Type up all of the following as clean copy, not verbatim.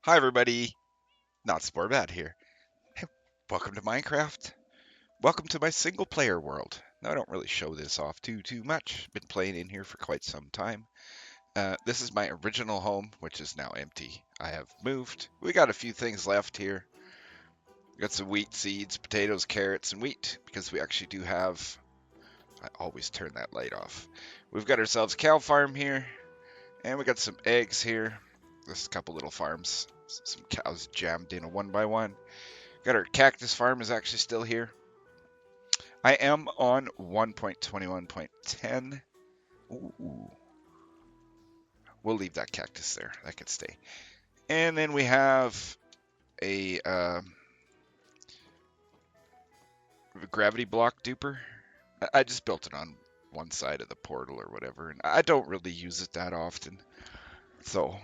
Hi everybody, not Sporbad here. Welcome to Minecraft. Welcome to my single player world. Now I don't really show this off too much. Been playing in here for quite some time. This is my original home, which is now empty. I have moved. We got a few things left here. We got some wheat seeds, potatoes, carrots, and wheat because we actually do have. I always turn that light off. We've got ourselves a cow farm here, and we got some eggs here. Just a couple little farms. Some cows jammed in a one by one. Got our cactus farm is actually still here. I am on 1.21.10. Ooh, we'll leave that cactus there. That can stay. And then we have a gravity block duper. I just built it on one side of the portal or whatever, and I don't really use it that often. So,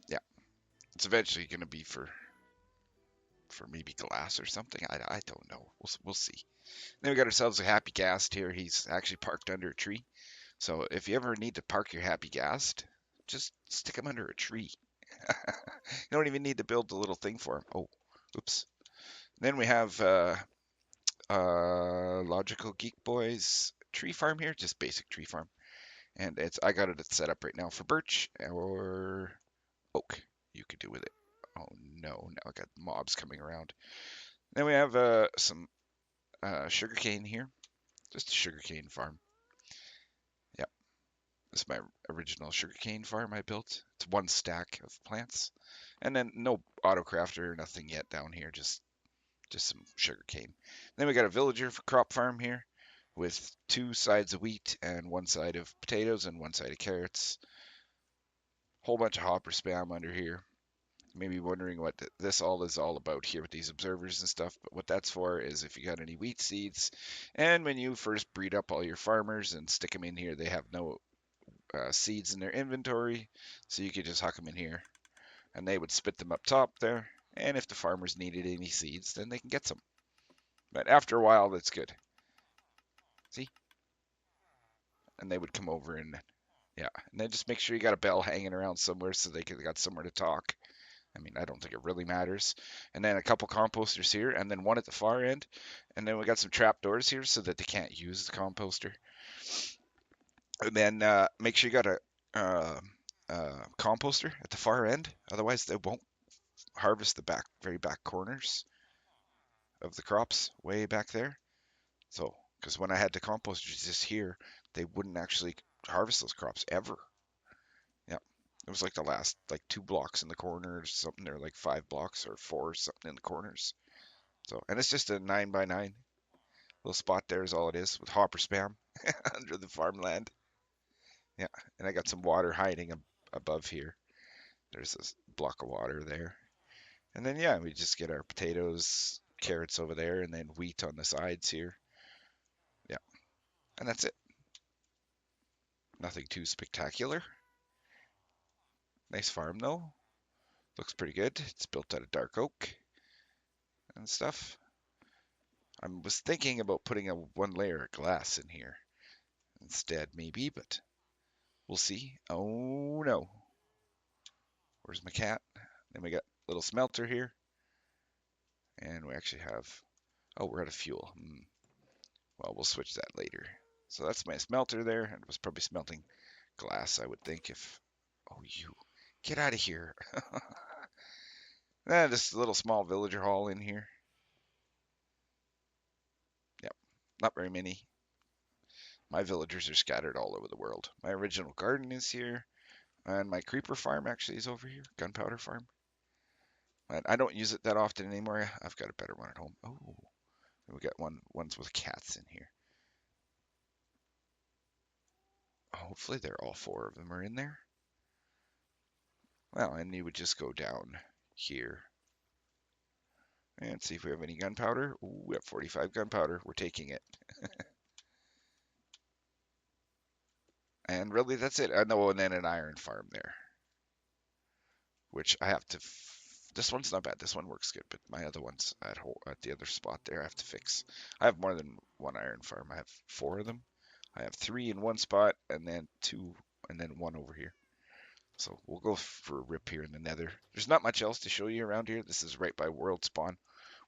yeah, it's eventually going to be for maybe glass or something. I don't know. We'll see. Then we got ourselves a happy ghast here. He's actually parked under a tree. So if you ever need to park your happy ghast, just stick him under a tree. You don't even need to build the little thing for him. Oh, oops. Then we have Logical Geek Boys tree farm here, just basic tree farm. And I got it set up right now for birch or oak. You could do with it. Oh no, now I got mobs coming around. Then we have some sugarcane here, just a sugarcane farm. Yep, this is my original sugarcane farm I built. It's one stack of plants. And then no autocrafter, nothing yet down here, just some sugarcane. Then we got a villager crop farm here with two sides of wheat and one side of potatoes and one side of carrots. Whole bunch of hopper spam under here. Maybe wondering what this all is all about here with these observers and stuff, but what that's for is if you got any wheat seeds, and when you first breed up all your farmers and stick them in here, they have no seeds in their inventory, so you could just huck them in here and they would spit them up top there. And if the farmers needed any seeds, then they can get some. But after a while, that's good. See? And they would come over and yeah, and then just make sure you got a bell hanging around somewhere so they got somewhere to talk. I mean, I don't think it really matters. And then a couple composters here, and then one at the far end, and then we got some trap doors here so that they can't use the composter. And then make sure you got a composter at the far end, otherwise they won't harvest the very back corners of the crops way back there. So, because when I had the composters just here, they wouldn't actually harvest those crops ever. Yeah, it was like the last like 2 blocks in the corner or something. They're like 5 blocks or four or something in the corners. So, and it's just a 9 by 9 little spot there is all it is with hopper spam under the farmland. Yeah, and I got some water hiding above here. There's this block of water there. And then yeah, we just get our potatoes, carrots over there, and then wheat on the sides here. Yeah, and that's it. Nothing too spectacular. Nice farm though. Looks pretty good. It's built out of dark oak and stuff. I was thinking about putting a one layer of glass in here instead, maybe, but we'll see. Oh no. Where's my cat? Then we got a little smelter here. And we actually have, oh, we're out of fuel. Well, we'll switch that later. So that's my smelter there. And it was probably smelting glass, I would think, if, oh, you, get out of here. Just a little small villager hall in here. Yep, not very many. My villagers are scattered all over the world. My original garden is here, and my creeper farm actually is over here, gunpowder farm. And I don't use it that often anymore. I've got a better one at home. Oh, we got ones with cats in here. Hopefully, they're all four of them are in there. Well, and you would just go down here and see if we have any gunpowder. Ooh, we have 45 gunpowder. We're taking it. And really, that's it. I know, and then an iron farm there, which I have to. This one's not bad. This one works good, but my other one's at the other spot there. I have to fix. I have more than one iron farm. I have four of them. I have three in one spot, and then two, and then one over here. So we'll go for a rip here in the nether. There's not much else to show you around here. This is right by world spawn.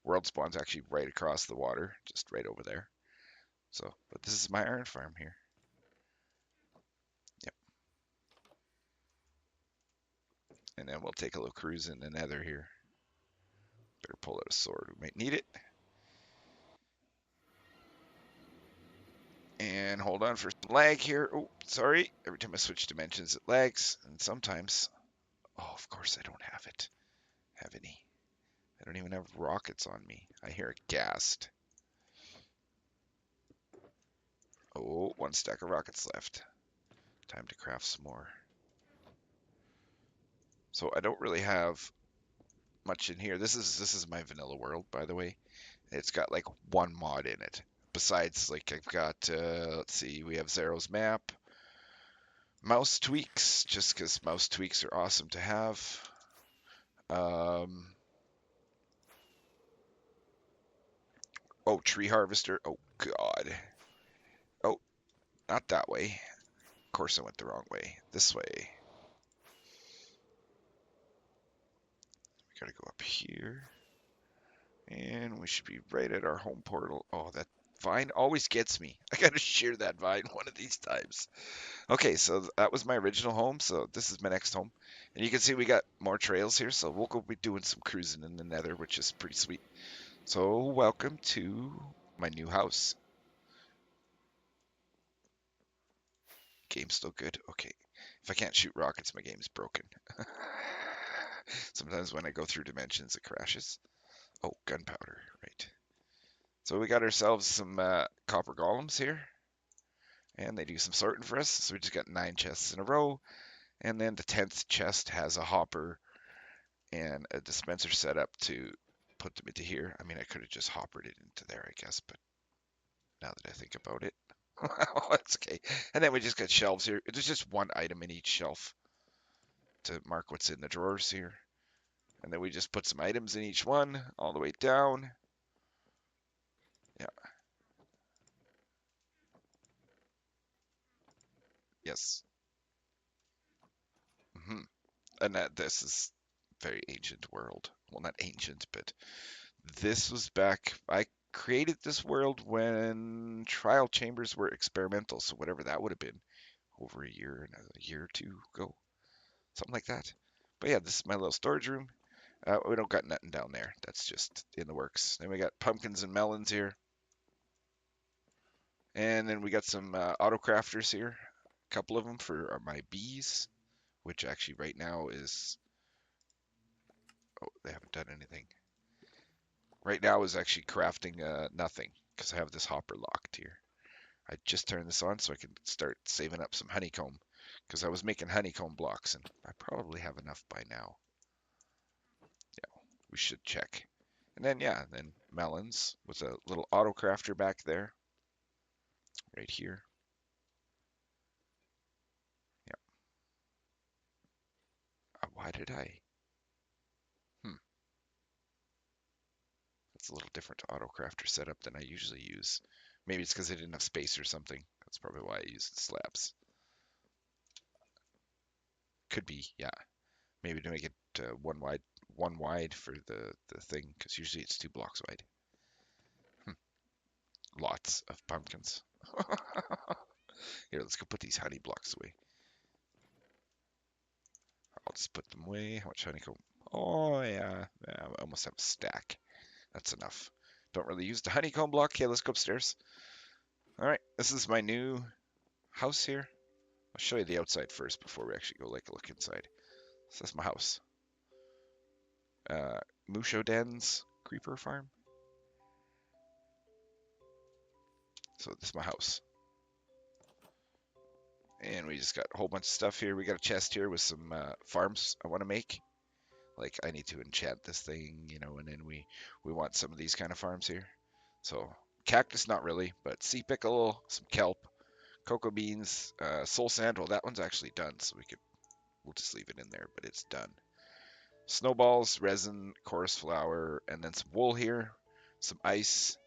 World spawn's actually right across the water, just right over there. So, but this is my iron farm here. Yep. And then we'll take a little cruise in the nether here. Better pull out a sword. We might need it. And hold on for some lag here. Oh, sorry. Every time I switch dimensions, it lags. And sometimes, oh, of course I don't have any. I don't even have rockets on me. I hear a ghast. Oh, one stack of rockets left. Time to craft some more. So I don't really have much in here. This is my vanilla world, by the way. It's got like one mod in it. Besides, like I've got, let's see, we have Zero's map, mouse tweaks, just because mouse tweaks are awesome to have. Oh, tree harvester. Oh God. Oh, not that way. Of course I went the wrong way. This way. We gotta go up here. And we should be right at our home portal. Oh, that vine always gets me. I gotta shear that vine one of these times. Okay, so that was my original home. So this is my next home. And you can see we got more trails here. So we'll go be doing some cruising in the nether, which is pretty sweet. So welcome to my new house. Game's still good? Okay. If I can't shoot rockets, my game's broken. Sometimes when I go through dimensions, it crashes. Oh, gunpowder, right. So we got ourselves some copper golems here, and they do some sorting for us. So we just got 9 chests in a row, and then the 10th chest has a hopper and a dispenser set up to put them into here. I mean, I could have just hoppered it into there, I guess, but now that I think about it, well, that's okay. And then we just got shelves here. There's just one item in each shelf to mark what's in the drawers here. And then we just put some items in each one all the way down. Yeah, yes. hmm And that this is very ancient world. Well, not ancient, but this was back. I created this world when trial chambers were experimental, so whatever that would have been, over a year or two ago, something like that. But yeah, this is my little storage room. We don't got nothing down there. That's just in the works. Then we got pumpkins and melons here, and then we got some auto crafters here. A couple of them for my bees, which actually right now is. Oh, they haven't done anything. Right now is actually crafting nothing because I have this hopper locked here. I just turned this on so I can start saving up some honeycomb because I was making honeycomb blocks and I probably have enough by now. Yeah, we should check. And then yeah, then melons with a little auto crafter back there, right here. Yeah. Why did I? Hmm. That's a little different auto crafter setup than I usually use. Maybe it's because I didn't have space or something. That's probably why I used slabs. Could be, yeah. Maybe to make it one wide for the thing, because usually it's 2 blocks wide. Hmm. Lots of pumpkins. Here, let's go put these honey blocks away. I'll just put them away. How much honeycomb? Oh yeah, I almost have a stack. That's enough. Don't really use the honeycomb block. Okay, let's go upstairs. All right, this is my new house here. I'll show you the outside first before we actually go like a look inside. So that's my house. Musho Dens Creeper Farm. So this is my house. And we just got a whole bunch of stuff here. We got a chest here with some farms I want to make. Like I need to enchant this thing, and then we want some of these kind of farms here. So cactus, not really, but sea pickle, some kelp, cocoa beans, soul sand. Well, that one's actually done, so we'll just leave it in there, but it's done. Snowballs, resin, chorus flower, and then some wool here, some ice,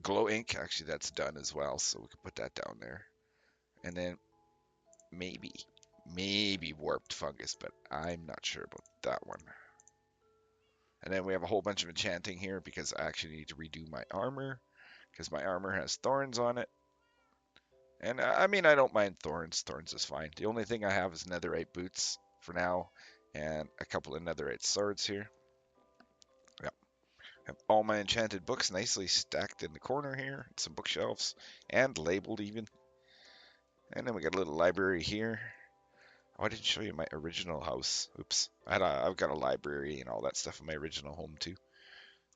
glow ink. Actually, that's done as well, so we can put that down there. And then maybe, maybe warped fungus, but I'm not sure about that one. And then we have a whole bunch of enchanting here because I actually need to redo my armor because my armor has thorns on it. And I mean, I don't mind thorns. Thorns is fine. The only thing I have is netherite boots for now and a couple of netherite swords here. Yep. Have all my enchanted books nicely stacked in the corner here. Some bookshelves and labeled even. And then we got a little library here. Oh, I didn't show you my original house. Oops. I've got a library and all that stuff in my original home too.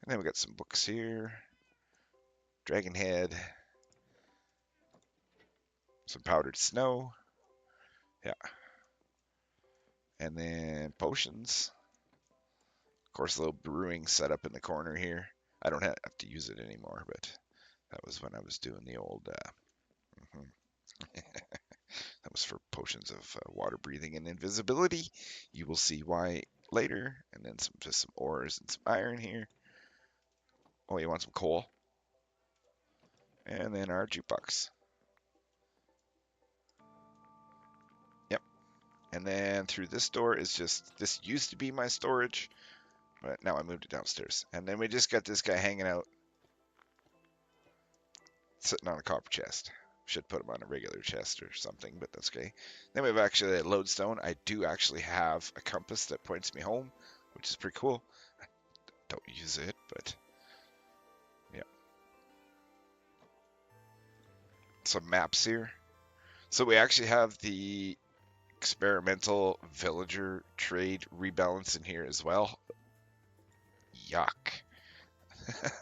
And then we got some books here. Dragon Head. Some powdered snow. Yeah. And then potions. Of course, a little brewing setup in the corner here. I don't have to use it anymore, but that was when I was doing the old. Mhm. That was for potions of water breathing and invisibility. You will see why later. And then just some ores and some iron here. Oh, you want some coal? And then our jukebox. Yep. And then through this door is just, this used to be my storage, but now I moved it downstairs. And then we just got this guy hanging out, sitting on a copper chest. Should put him on a regular chest or something, but that's okay. Then we have actually a lodestone. I do actually have a compass that points me home, which is pretty cool. I don't use it, but yeah. Some maps here. So we actually have the experimental villager trade rebalance in here as well. Yuck.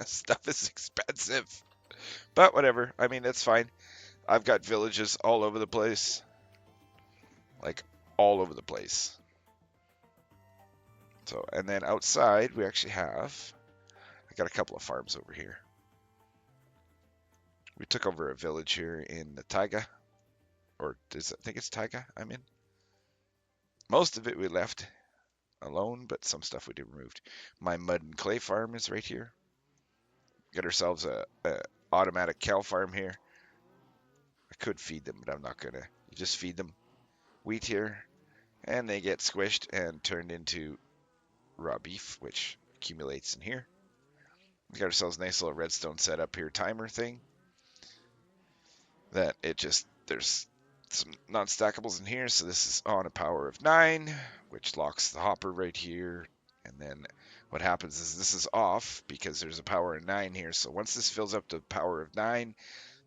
Stuff is expensive. But whatever. I mean, it's fine. I've got villages all over the place. Like, all over the place. So, and then outside, we actually have... I got a couple of farms over here. We took over a village here in the Taiga. Or, I think it's Taiga I'm in. Most of it we left alone, but some stuff we did removed. My mud and clay farm is right here. Got ourselves a automatic cow farm here. I could feed them, but I'm not gonna. You just feed them wheat here, and they get squished and turned into raw beef, which accumulates in here. We got ourselves a nice little redstone setup here, timer thing. That it just, there's some non-stackables in here, so this is on a power of 9, which locks the hopper right here. And then what happens is this is off because there's a power of 9 here. So once this fills up to the power of 9,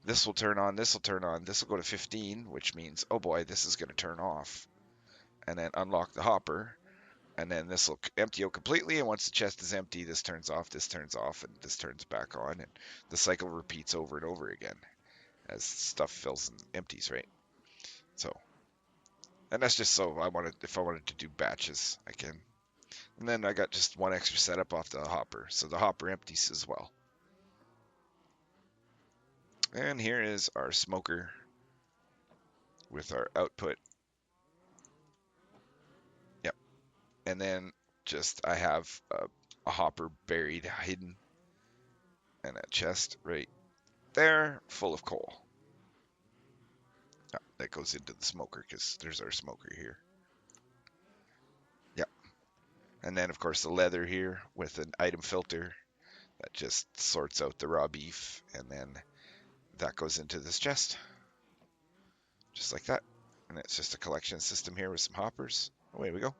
this will turn on, this will turn on, this will go to 15, which means, oh boy, this is going to turn off. And then unlock the hopper. And then this will empty out completely. And once the chest is empty, this turns off, and this turns back on. And the cycle repeats over and over again as stuff fills and empties, right? So, and that's just so if I wanted to do batches, I can. And then I got just one extra setup off the hopper. So the hopper empties as well. And here is our smoker with our output. Yep. And then just I have a hopper buried, hidden, and a chest right there full of coal. Oh, that goes into the smoker because there's our smoker here. Yep. And then of course the leather here with an item filter that just sorts out the raw beef, and then that goes into this chest. Just like that. And it's just a collection system here with some hoppers. Away we go.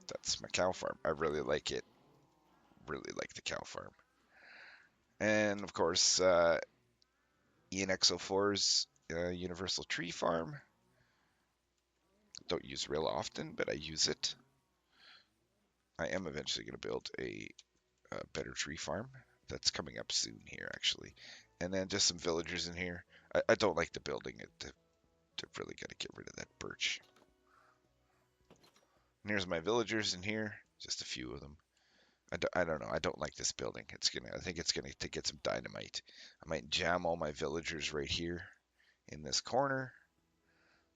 That's my cow farm. I really like it. Really like the cow farm. And of course, ENX04's Universal Tree Farm. Don't use real often, but I use it. I am eventually going to build a better tree farm. That's coming up soon here, actually. And then just some villagers in here. I don't like the building. They're really got to get rid of that birch. And here's my villagers in here. Just a few of them. I don't know. I don't like this building. I think it's gonna to get some dynamite. I might jam all my villagers right here in this corner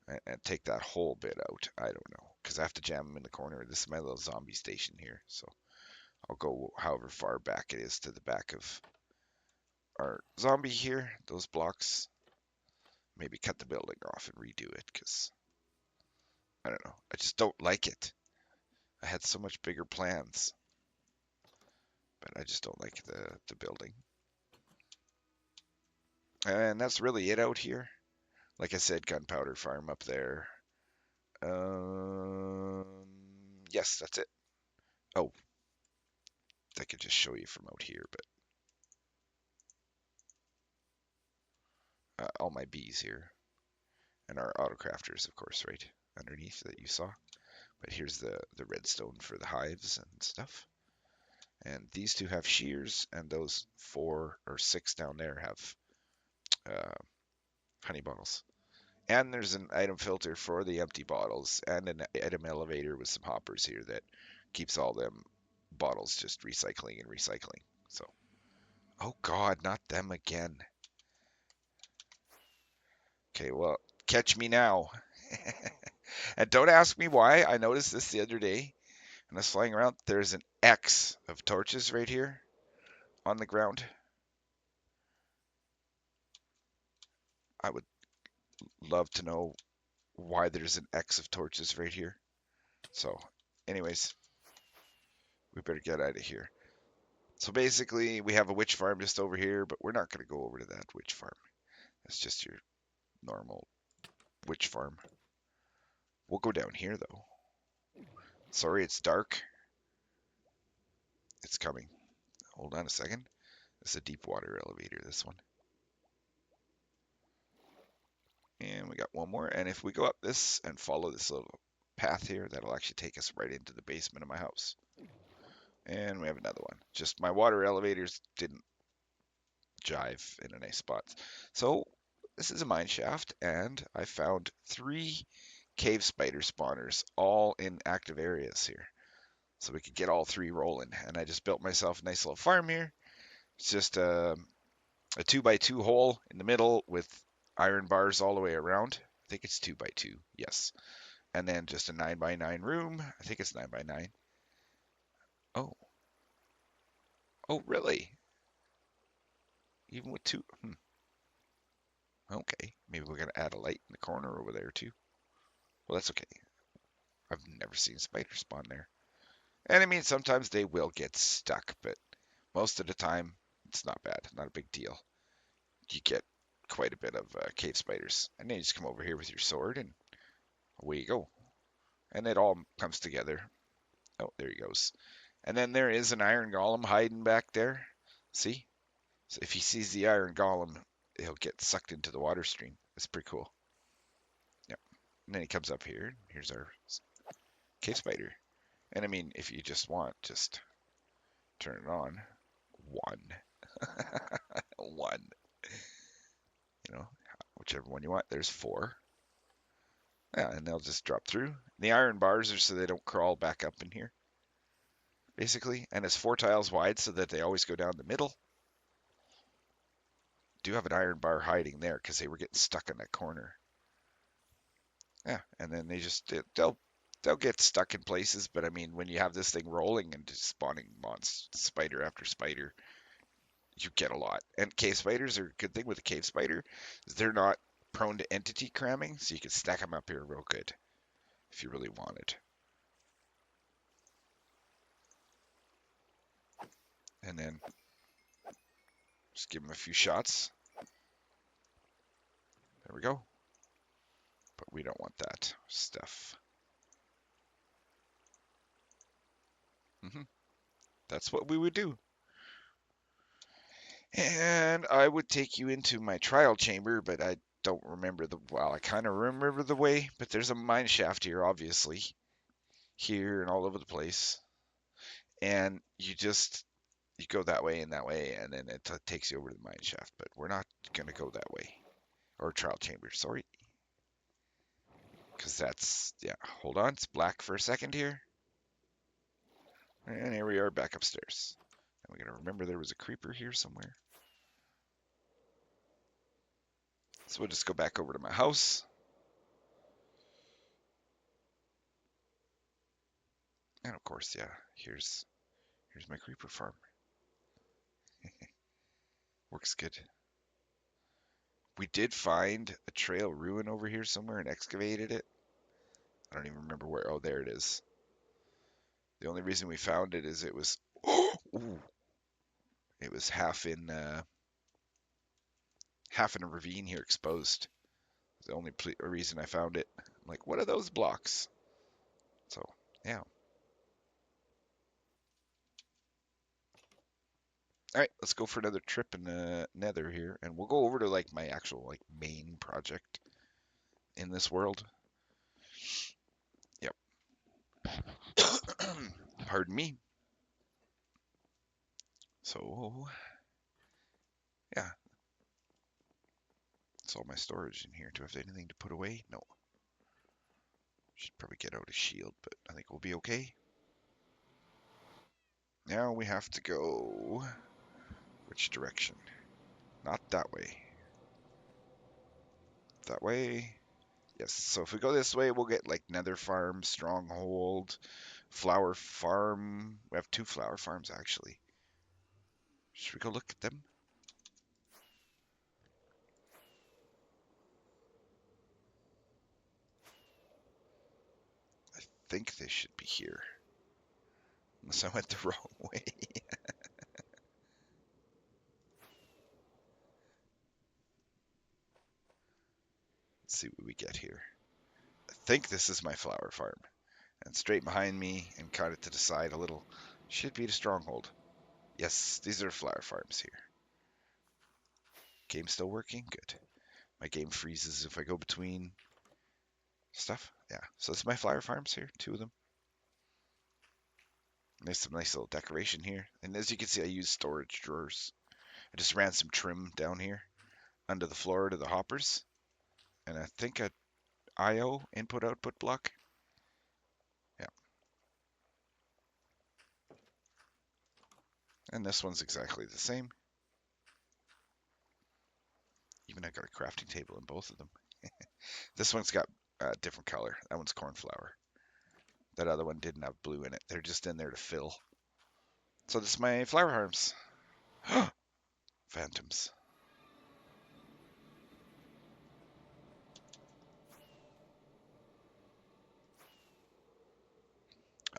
and take that whole bit out. I don't know, because I have to jam them in the corner. This is my little zombie station here, so I'll go however far back it is to the back of our zombie here. Those blocks maybe cut the building off and redo it because I don't know. I just don't like it. I had so much bigger plans, but I just don't like the building. And that's really it out here. Like I said, gunpowder farm up there. Um, yes, that's it. Oh, I could just show you from out here, but all my bees here and our autocrafters, of course, right underneath that you saw. But here's the redstone for the hives and stuff. And these two have shears, and those 4 or 6 down there have uh, honey bottles. And there's an item filter for the empty bottles, and an item elevator with some hoppers here that keeps all them bottles just recycling and recycling. So, oh God, not them again. Okay, well, catch me now. And don't ask me why. I noticed this the other day when I was flying around. There's an X of torches right here on the ground. I would love to know why there's an X of torches right here. So, anyways, we better get out of here. So basically, we have a witch farm just over here, but we're not going to go over to that witch farm. That's just your normal witch farm. We'll go down here, though. Sorry, it's dark. It's coming. Hold on a second. It's a deep water elevator, this one. And we got one more. And if we go up this and follow this little path here, that'll actually take us right into the basement of my house. And we have another one. Just my water elevators didn't jive in a nice spot. So this is a mine shaft, and I found 3 cave spider spawners, all in active areas here. So we could get all 3 rolling. And I just built myself a nice little farm here. It's just a 2x2 hole in the middle with iron bars all the way around. I think it's 2x2, yes. And then just a 9x9 room. I think it's 9x9. Oh, oh, really? Even with 2? Okay, maybe we're gonna add a light in the corner over there too. Well, that's okay. I've never seen spiders spawn there. And I mean, sometimes they will get stuck, but most of the time, it's not bad. Not a big deal. You get quite a bit of cave spiders. And then you just come over here with your sword, and away you go. And it all comes together. Oh, there he goes. And then there is an iron golem hiding back there. See? So if he sees the iron golem, he'll get sucked into the water stream. It's pretty cool. Yep. And then he comes up here. Here's our cave spider. And I mean, if you just want, just turn it on. One. One. You know, whichever one you want. There's 4. Yeah, and they'll just drop through. The iron bars are so they don't crawl back up in here, basically. And it's 4 tiles wide so that they always go down the middle. Do have an iron bar hiding there because they were getting stuck in that corner. Yeah, and then they'll get stuck in places, but I mean, when you have this thing rolling and just spawning monster spider after spider, you get a lot. And cave spiders are a good thing with a cave spider is they're not prone to entity cramming, so you can stack them up here real good if you really wanted. And then just give them a few shots. There we go. But we don't want that stuff. That's what we would do. And I would take you into my trial chamber, but I don't remember well, I kind of remember the way, but there's a mine shaft here, obviously, here and all over the place. And you go that way, and then it takes you over to the mine shaft, but we're not going to go that way. Or trial chamber, sorry. Because that's, yeah, hold on, it's black for a second here. And here we are back upstairs. And we got to remember there was a creeper here somewhere. So we'll just go back over to my house. And of course, yeah, here's my creeper farm. Works good. We did find a trail ruin over here somewhere and excavated it. I don't even remember where. Oh, there it is. The only reason we found it is it was, ooh, it was half in a ravine here exposed. The only reason I found it. I'm like, what are those blocks? So, yeah. All right, let's go for another trip in the Nether here, and we'll go over to like my actual like main project in this world. Yep. Pardon me. So, yeah, that's all my storage in here. Do I have anything to put away? No. Should probably get out a shield, but I think we'll be okay. Now we have to go which direction? Not that way. That way. Yes, so if we go this way, we'll get like Nether Farm, Stronghold, Flower Farm. We have 2 flower farms actually. Should we go look at them? I think they should be here. Unless I went the wrong way. Let's see what we get here. I think this is my flower farm. And straight behind me and kind of to the side a little should be the stronghold. Yes, these are flower farms here. Game still working? Good. My game freezes if I go between stuff. Yeah, so it's my flower farms here, 2 of them. There's some nice little decoration here. And as you can see, I use storage drawers. I just ran some trim down here under the floor to the hoppers. And I think a IO input output block. Yeah. And this one's exactly the same. Even I got a crafting table in both of them. This one's got a different color. That one's cornflower. That other one didn't have blue in it. They're just in there to fill. So this is my flower farms. Phantoms.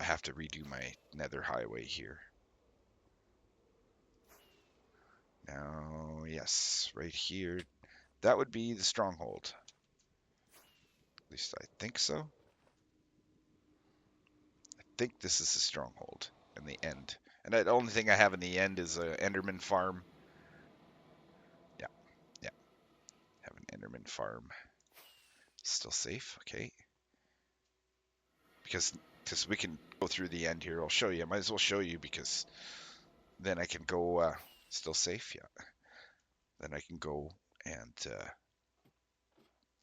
I have to redo my nether highway here. Now, yes, right here. That would be the stronghold. At least I think so. I think this is the stronghold in the end. And the only thing I have in the end is an Enderman farm. Yeah, yeah. Have an Enderman farm. Still safe, okay. Because we can go through the end here. I'll show you. I might as well show you because then I can go still safe, yeah. Then I can go and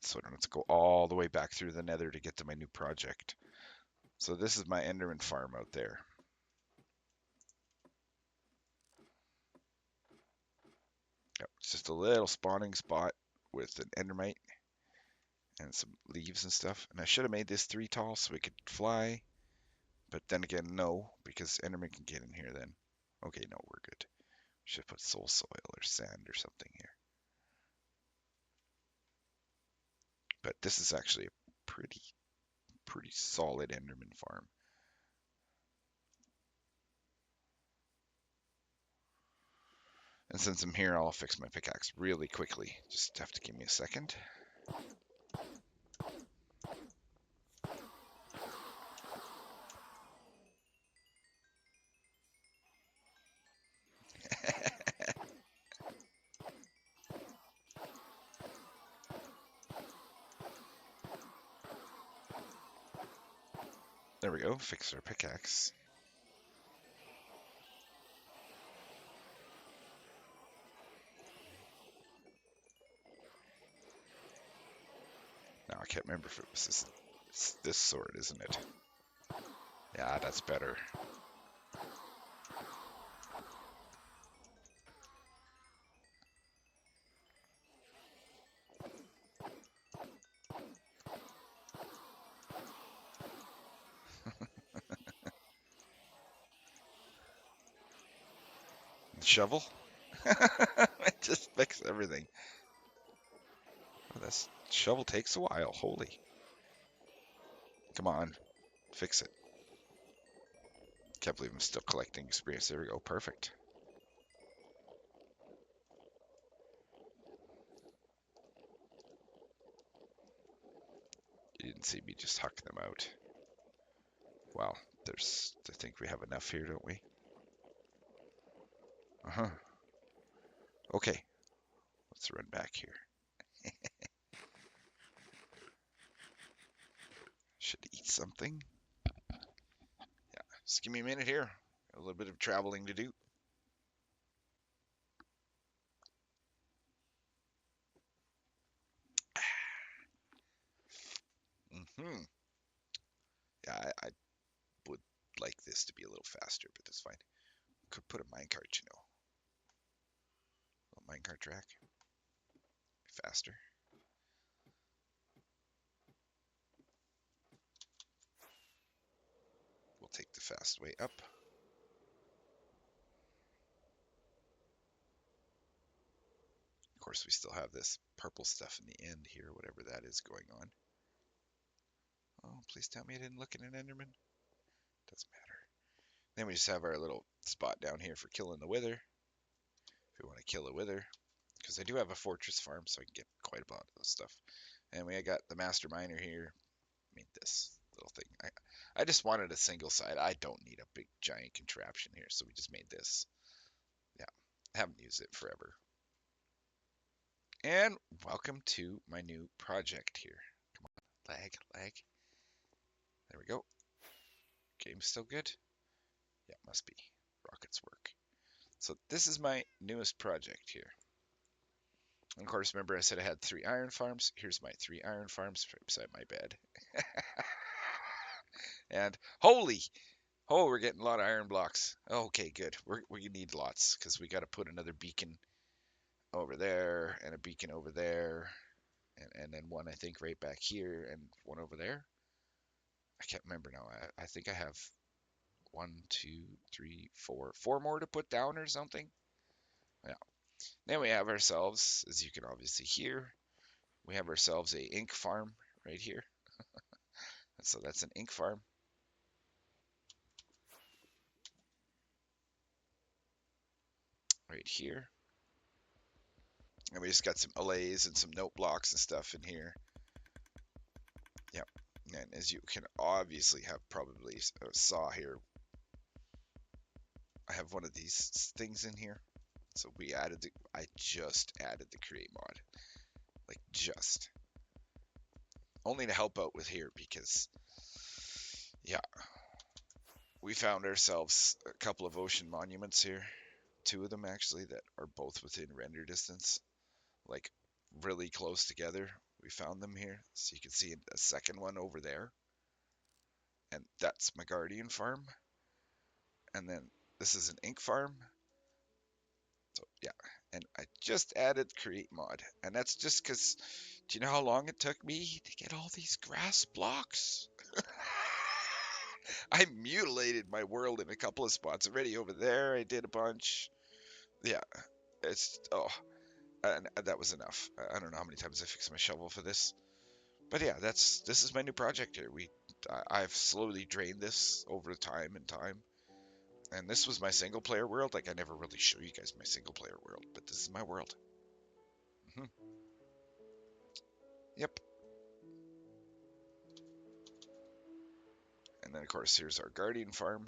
so I don't have to go all the way back through the nether to get to my new project. So this is my Enderman farm out there. Yep, it's just a little spawning spot with an endermite and some leaves and stuff. And I should have made this 3 tall so we could fly. But then again, no, because enderman can get in here then. Okay, no, we're good. Should put soul soil or sand or something here. But this is actually a pretty solid enderman farm. And since I'm here, I'll fix my pickaxe really quickly. Just have to give me a second. There we go, fix our pickaxe. Now I can't remember if it was this. It's this sword, isn't it? Yeah, that's better. Shovel? It just fixes everything. Oh, this shovel takes a while. Holy. Come on. Fix it. Can't believe I'm still collecting experience. There we go. Perfect. You didn't see me just huck them out. Wow. I think we have enough here, don't we? Uh-huh. Okay. Let's run back here. Should eat something. Yeah. Just give me a minute here. A little bit of traveling to do. Hmm. Yeah, I would like this to be a little faster, but that's fine. Could put a minecart, you know. A minecart track. Faster. We'll take the fast way up. Of course, we still have this purple stuff in the end here, whatever that is going on. Oh, please tell me I didn't look at an Enderman. Doesn't matter. Then we just have our little spot down here for killing the wither. If we want to kill a wither. Because I do have a fortress farm, so I can get quite a lot of this stuff. And we got the master miner here. Made this little thing. I just wanted a single side. I don't need a big giant contraption here, so we just made this. Yeah, I haven't used it forever. And welcome to my new project here. Come on, lag. There we go. Game's still good? Yeah, must be. Rockets work. So this is my newest project here. And of course, remember I said I had 3 iron farms. Here's my 3 iron farms right beside my bed. And holy, oh, we're getting a lot of iron blocks. Okay, good. We need lots because we got to put another beacon over there and a beacon over there, and then one I think right back here and one over there. I can't remember now. I think I have 1, 2, 3, 4 more to put down or something. Yeah. Then we have ourselves, as you can obviously hear, we have ourselves a ink farm right here. So that's an ink farm. Right here. And we just got some allays and some note blocks and stuff in here. Yep. And as you can obviously have probably saw here, I have one of these things in here. So I just added the create mod. Like just. Only to help out with here because, yeah, we found ourselves a couple of ocean monuments here. 2 of them actually that are both within render distance. Like really close together. We found them here. So you can see a second one over there. And that's my guardian farm. And then this is an ink farm. So yeah, and I just added create mod, and that's just because, do you know how long it took me to get all these grass blocks? I mutilated my world in a couple of spots already. Over there I did a bunch. Yeah, and that was enough. I don't know how many times I fixed my shovel for this, but yeah, this is my new project here. I've slowly drained this over time and time. And this was my single player world. Like, I never really show you guys my single player world, but this is my world. Hmm. Yep. And then, of course, here's our guardian farm.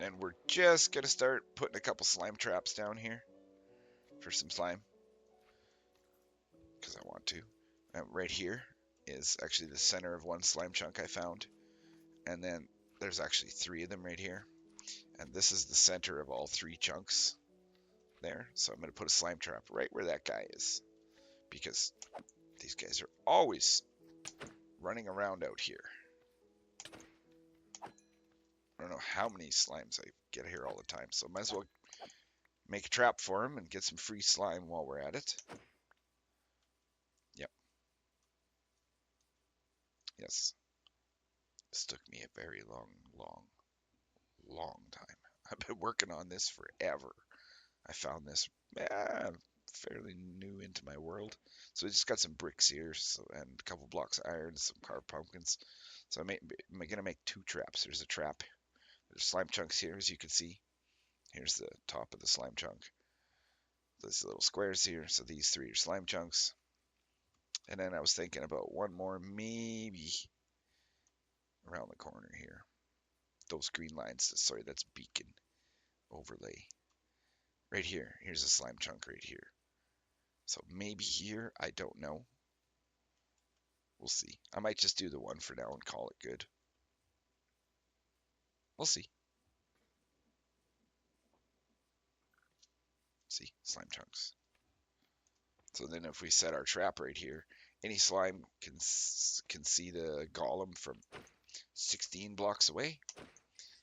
And we're just going to start putting a couple slime traps down here for some slime. Because I want to. And right here is actually the center of one slime chunk I found. And then there's actually 3 of them right here. And this is the center of all 3 chunks there. So I'm going to put a slime trap right where that guy is. Because these guys are always running around out here. I don't know how many slimes I get here all the time, so might as well make a trap for him and get some free slime while we're at it. Yep. Yes. This took me a very long time. I've been working on this forever. I found this fairly new into my world. So we just got some bricks here, and a couple blocks of iron, some carved pumpkins. So I'm gonna make 2 traps. There's a trap. There's slime chunks here, as you can see. Here's the top of the slime chunk. There's little squares here, so these 3 are slime chunks. And then I was thinking about one more, maybe around the corner here. Those green lines, sorry, that's beacon overlay. Right here, here's a slime chunk right here. So maybe here, I don't know. We'll see. I might just do the one for now and call it good. We'll see. See, slime chunks. So then if we set our trap right here, any slime can see the golem from 16 blocks away.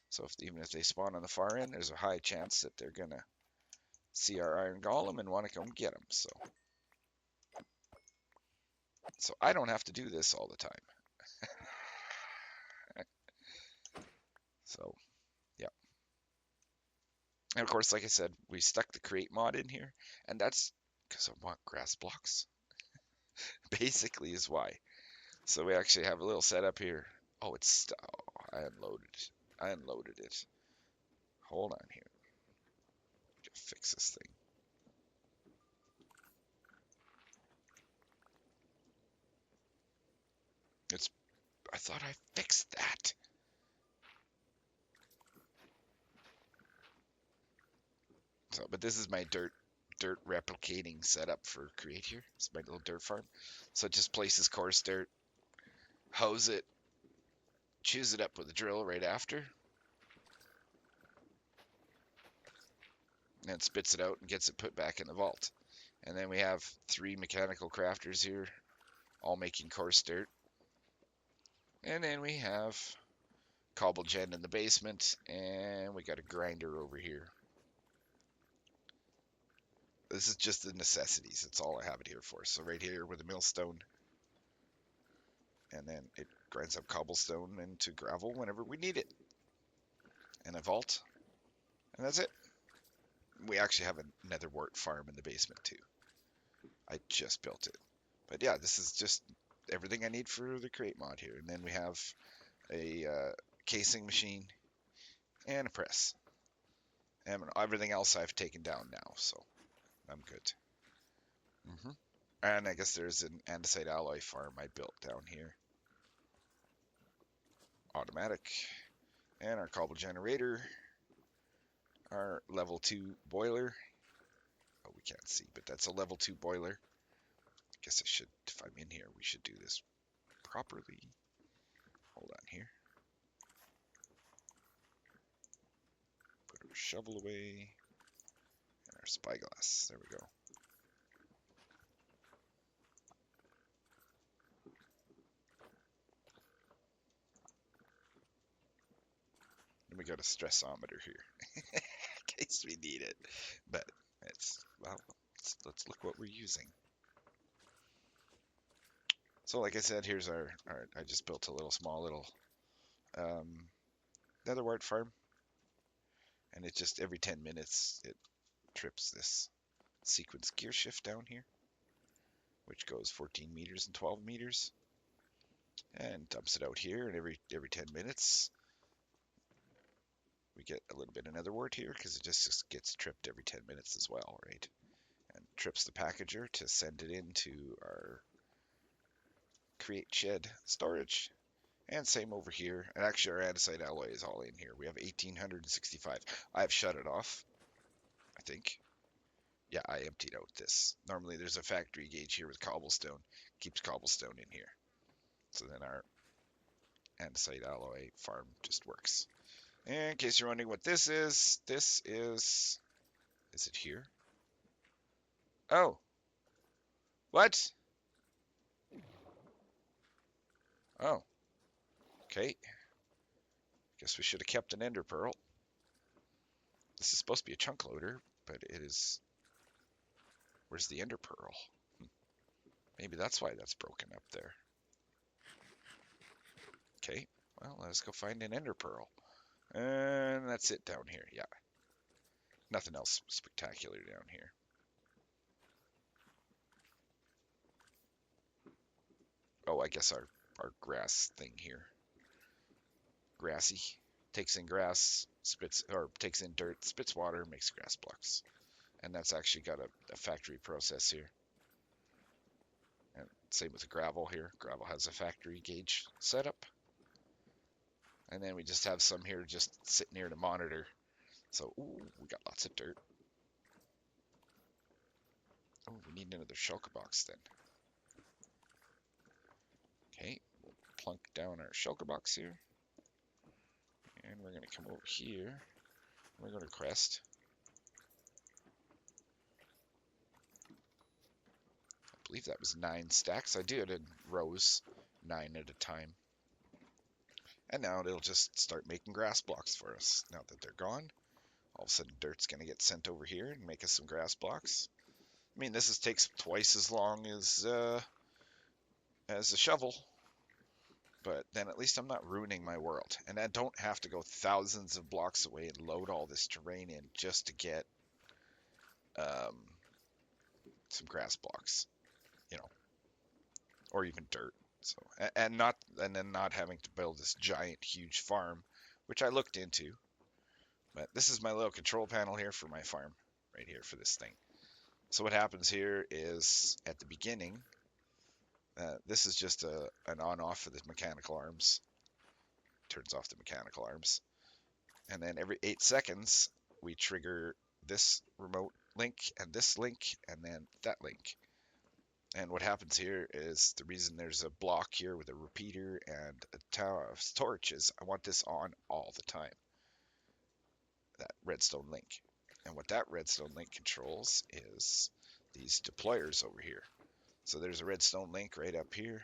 So even if they spawn on the far end, there's a high chance that they're gonna see our iron golem and want to come get them. So I don't have to do this all the time. So yeah. And of course, like I said, we stuck the create mod in here, and that's because I want grass blocks. Basically is why. So we actually have a little setup here. Oh, I unloaded it. Hold on here. Fix this thing. I thought I fixed that. So, but this is my dirt replicating setup for create here. It's my little dirt farm. So it just places coarse dirt, hose it, chews it up with a drill right after, and spits it out and gets it put back in the vault. And then we have 3 mechanical crafters here, all making coarse dirt. And then we have cobble gen in the basement, and we got a grinder over here. This is just the necessities. That's all I have it here for. So right here with a millstone, and then it grinds up cobblestone into gravel whenever we need it. And a vault, and that's it. We actually have a nether wart farm in the basement too. I just built it. But yeah, this is just everything I need for the create mod here. And then we have a casing machine and a press. And everything else I've taken down now, so I'm good. And I guess there's an andesite alloy farm I built down here. Automatic. And our cobble generator. Our level 2 boiler. Oh, we can't see, but that's a level 2 boiler. I guess I should, if I'm in here, we should do this properly. Hold on here. Put our shovel away. And our spyglass. There we go. And we got a stressometer here. In case we need it. But well, let's look what we're using. So like I said, here's I just built a small little nether wart farm. And it just, every 10 minutes, it trips this sequence gear shift down here, which goes 14 meters and 12 meters, and dumps it out here. And every 10 minutes, we get a little bit of nether wart here, because it just gets tripped every 10 minutes as well, right? And trips the packager to send it into our create shed storage. And same over here. And actually, our andesite alloy is all in here. We have 1,865. I've shut it off, I think. Yeah, I emptied out this. Normally there's a factory gauge here with cobblestone. Keeps cobblestone in here. So then our andesite alloy farm just works. And in case you're wondering what this is it here? Oh. What? Oh. Okay. Guess we should have kept an ender pearl. This is supposed to be a chunk loader, but it is... Where's the ender pearl? Maybe that's why that's broken up there. Okay, well, let's go find an ender pearl. And that's it down here, yeah. Nothing else spectacular down here. oh, I guess our grass thing here. Grassy. Takes in grass, spits, or takes in dirt, spits water, makes grass blocks. And that's actually got a factory process here. And same with the gravel here. Gravel has a factory gauge setup. And then we just have some here just sitting here to monitor. So, ooh, we got lots of dirt. Oh, we need another shulker box then. Okay, we'll plunk down our shulker box here. And we're going to come over here. We're going to crest. I believe that was 9 stacks. I do it in rows, 9 at a time. And now it'll just start making grass blocks for us. Now that they're gone, all of a sudden dirt's going to get sent over here and make us some grass blocks. I mean, this takes twice as long as a shovel, but then at least I'm not ruining my world. And I don't have to go thousands of blocks away and load all this terrain in just to get some grass blocks, you know, or even dirt. So and then not having to build this giant, huge farm, which I looked into. But this is my little control panel here for my farm, right here for this thing. So what happens here is at the beginning, this is just an on-off for the mechanical arms. Turns off the mechanical arms. And then every 8 seconds, we trigger this remote link and this link and then that link. And what happens here is the reason there's a block here with a repeater and a tower of torch is I want this on all the time. That redstone link. And what that redstone link controls is these deployers over here. So there's a redstone link right up here.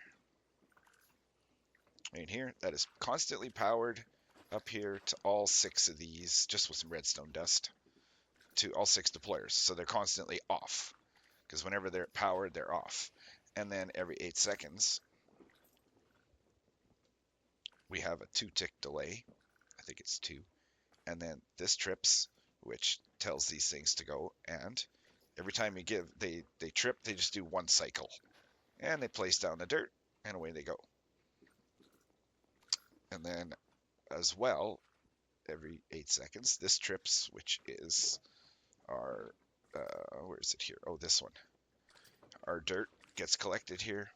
Right here. That is constantly powered up here to all 6 of these, just with some redstone dust, to all 6 deployers. So they're constantly off. Because whenever they're powered, they're off. And then every 8 seconds, we have a 2-tick delay. I think it's 2. And then this trips, which tells these things to go. And every time you give, they trip, they just do 1 cycle. And they place down the dirt, and away they go. And then, as well, every 8 seconds, this trips, which is our, where is it here? Oh, this one. Our dirt gets collected here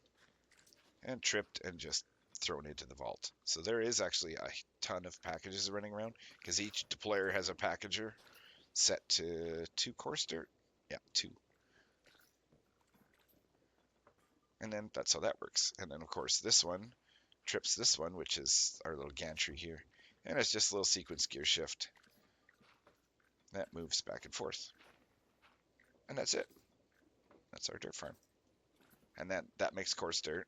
and tripped and just thrown into the vault. So there is actually a ton of packages running around because each deployer has a packager set to 2 coarse dirt. Yeah, 2. And then that's how that works. And then of course this one trips this one, which is our little gantry here. And it's just a little sequence gear shift that moves back and forth. And that's it. That's our dirt farm. And that makes coarse dirt.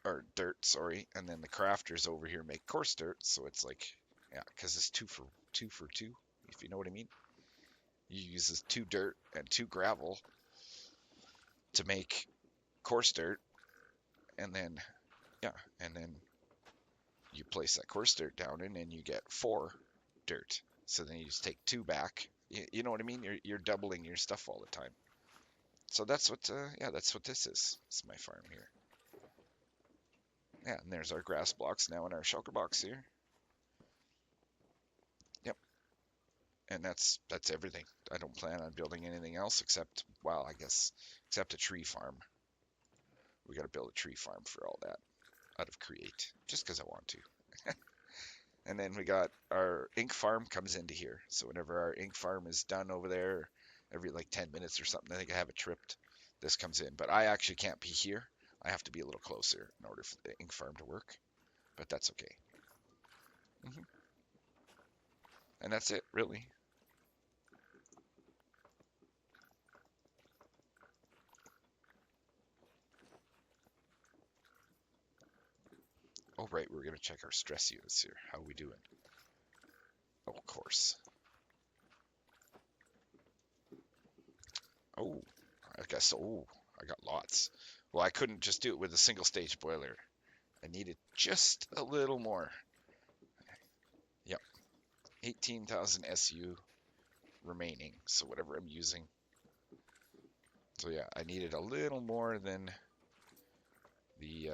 Or dirt, sorry. And then the crafters over here make coarse dirt. So it's like, yeah, because it's 2 for 2, if you know what I mean. You use this 2 dirt and 2 gravel to make coarse dirt. And then, yeah, and then you place that coarse dirt down in and you get 4 dirt. So then you just take 2 back. You know what I mean? You're doubling your stuff all the time. So that's what, yeah, that's what this is. This is my farm here. Yeah, and there's our grass blocks now in our shulker box here. Yep. And that's everything. I don't plan on building anything else except, well, I guess, except a tree farm. We got to build a tree farm for all that out of Create, just because I want to. And then we got our ink farm comes into here. So whenever our ink farm is done over there, every like 10 minutes or something, I think I have it tripped, this comes in. But I actually can't be here. I have to be a little closer in order for the ink farm to work. But that's okay. And that's it, really. Oh, right, we're going to check our stress units here. How are we doing? Oh, of course. Oh, I guess, oh, I got lots. Well, I couldn't just do it with a single stage boiler. I needed just a little more. Yep, 18,000 SU remaining, so whatever I'm using. So yeah, I needed a little more than the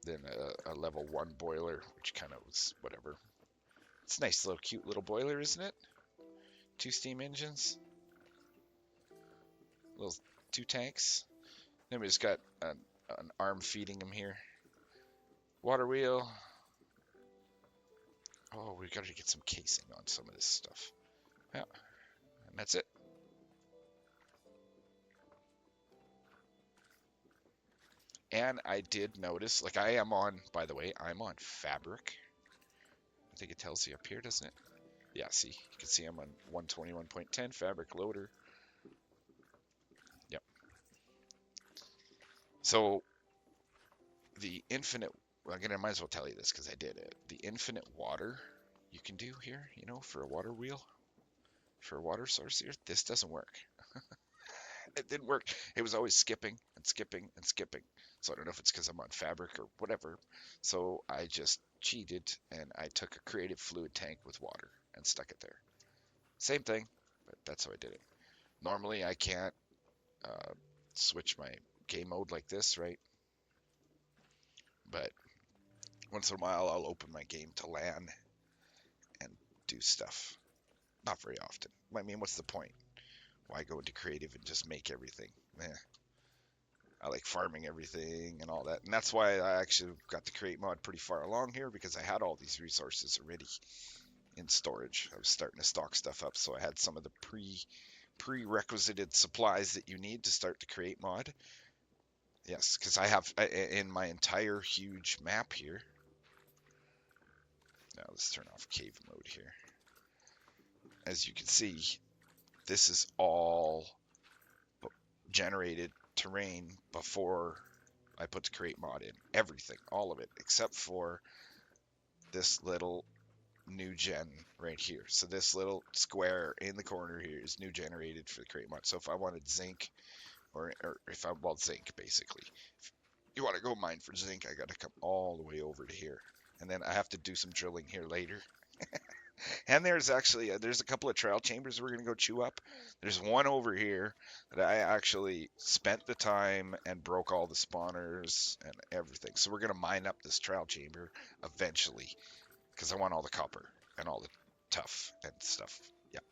then a level 1 boiler, which kind of was whatever. It's a nice little cute little boiler, isn't it? 2 steam engines, little 2 tanks. Then we just got an arm feeding them here. Water wheel. Oh, we got to get some casing on some of this stuff. Yeah, and that's it. And I did notice, like I am on, by the way, I'm on Fabric. I think it tells you up here, doesn't it? Yeah, see, you can see I'm on 121.10 Fabric Loader. Yep. So the infinite, well, again, I might as well tell you this because I did it. The infinite water you can do here, you know, for a water wheel, for a water source here, this doesn't work. It didn't work. It was always skipping and skipping and skipping. So I don't know if it's because I'm on Fabric or whatever. So I just cheated and I took a creative fluid tank with water and stuck it there. Same thing, but that's how I did it. Normally I can't switch my game mode like this, right? But once in a while I'll open my game to LAN and do stuff. Not very often. I mean, what's the point? Why go into creative and just make everything? Eh. I like farming everything and all that. And that's why I actually got the create mod pretty far along here because I had all these resources already in storage. I was starting to stock stuff up, so I had some of the prerequisited supplies that you need to start the create mod. Yes, because I have in my entire huge map here. Now let's turn off cave mode here. As you can see, this is all generated terrain before I put the create mod in. Everything, all of it, except for this little new gen right here. So this little square in the corner here is new generated for the create mod. So if I wanted zinc, or if I want zinc, basically, if you want to go mine for zinc, I got to come all the way over to here, and then I have to do some drilling here later. And there's actually there's a couple of trial chambers we're gonna go chew up. There's one over here that I actually spent the time and broke all the spawners and everything. So we're gonna mine up this trial chamber eventually because I want all the copper and all the tough and stuff. Yep,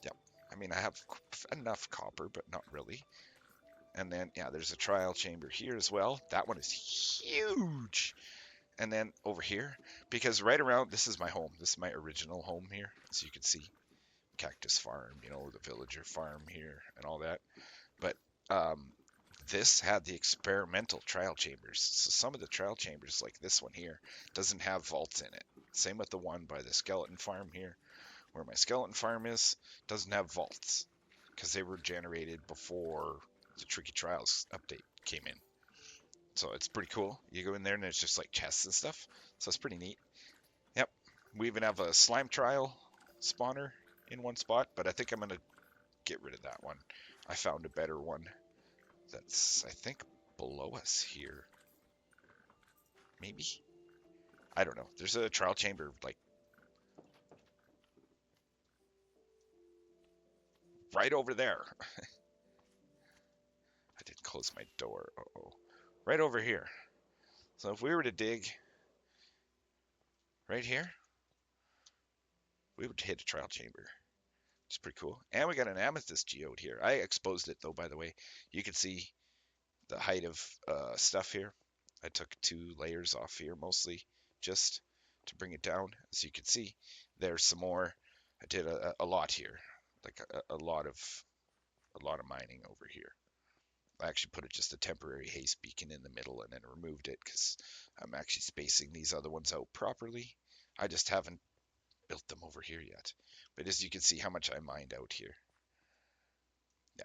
yep. I mean, I have enough copper, but not really. And then yeah, there's a trial chamber here as well. That one is huge. And then over here, because right around, this is my home. This is my original home here, as you can see. Cactus Farm, you know, the villager farm here and all that. But this had the experimental trial chambers. So some of the trial chambers, like this one here, doesn't have vaults in it. Same with the one by the skeleton farm here, where my skeleton farm is, doesn't have vaults because they were generated before the Tricky Trials update came in. So it's pretty cool. You go in there and there's just like chests and stuff. So it's pretty neat. Yep. We even have a slime trial spawner in one spot, but I think I'm going to get rid of that one. I found a better one that's, I think, below us here. Maybe? I don't know. There's a trial chamber like right over there. I did close my door. Uh-oh. Right over here. So if we were to dig right here, we would hit a trial chamber. It's pretty cool. And we got an amethyst geode here. I exposed it though, by the way. You can see the height of stuff here. I took 2 layers off here mostly just to bring it down. As you can see, there's some more. I did a lot here, like a lot of mining over here. I actually put just a temporary haze beacon in the middle and then removed it because I'm actually spacing these other ones out properly. I just haven't built them over here yet. But as you can see how much I mined out here. Yeah.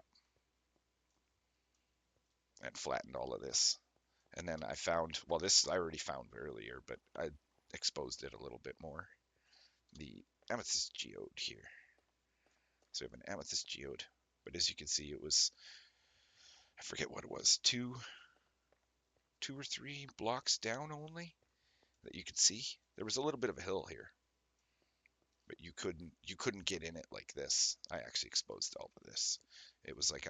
And flattened all of this. And then I found, well, this I already found earlier, but I exposed it a little bit more. The amethyst geode here. So we have an amethyst geode, but as you can see, it was, I forget what it was, two or three blocks down only that you could see. There was a little bit of a hill here, but you couldn't get in it like this. I actually exposed all of this. It was like